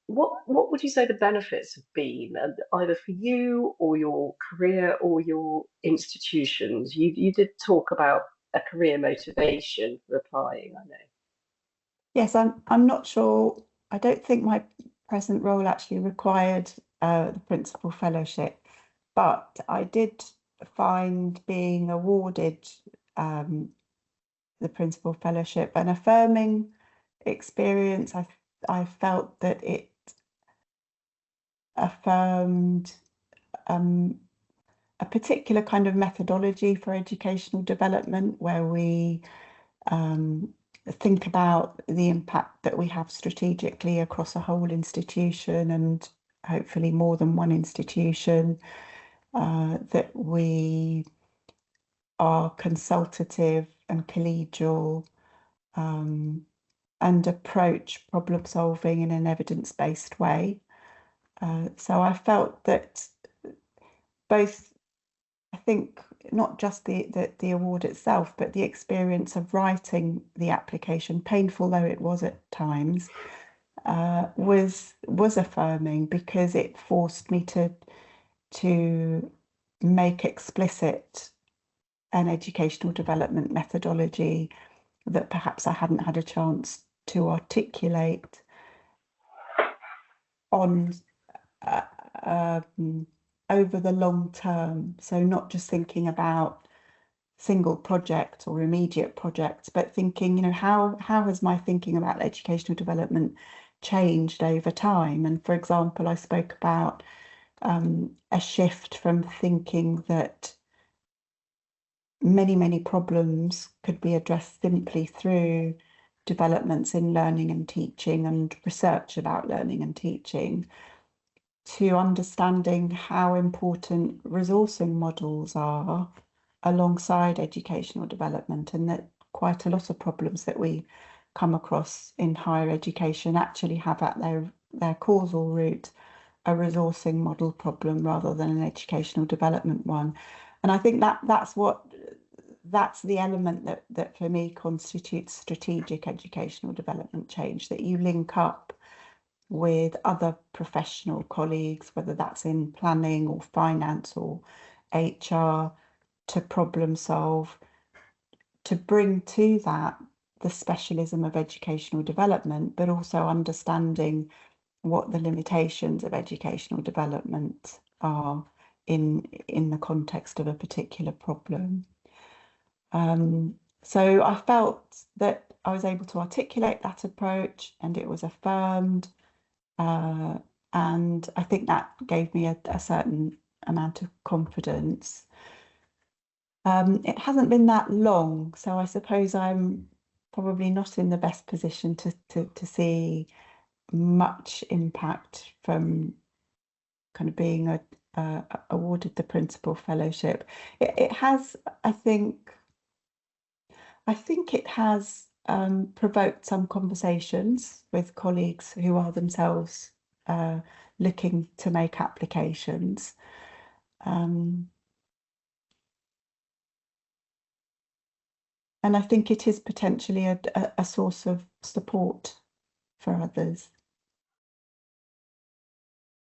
what would you say the benefits have been, either for you or your career or your institutions? You did talk about a career motivation for applying, I know. Yes, I'm not sure. I don't think my present role actually required the principal fellowship, but I did find being awarded the principal fellowship an affirming experience. I felt that it affirmed um, a particular kind of methodology for educational development where we um, think about the impact that we have strategically across a whole institution and hopefully more than one institution, that we are consultative and collegial, and approach problem solving in an evidence-based way. So I felt that both, I think, not just the award itself, but the experience of writing the application, painful though it was at times, was affirming because it forced me to make explicit an educational development methodology that perhaps I hadn't had a chance to articulate on uh, over the long term. So not just thinking about single projects or immediate projects, but thinking, how has my thinking about educational development changed over time? And for example, I spoke about a shift from thinking that many problems could be addressed simply through developments in learning and teaching and research about learning and teaching, to understanding how important resourcing models are alongside educational development, and that quite a lot of problems that we come across in higher education actually have at their causal root a resourcing model problem rather than an educational development one. And I think that's the element that for me constitutes strategic educational development change, that you link up with other professional colleagues, whether that's in planning or finance or HR, to problem solve, to bring to that the specialism of educational development, but also understanding what the limitations of educational development are in the context of a particular problem. So I felt that I was able to articulate that approach and it was affirmed. And I think that gave me a certain amount of confidence. It hasn't been that long, so I suppose I'm probably not in the best position to see much impact from kind of being awarded the principal fellowship. It has, I think it has provoked some conversations with colleagues who are themselves looking to make applications. And I think it is potentially a source of support for others.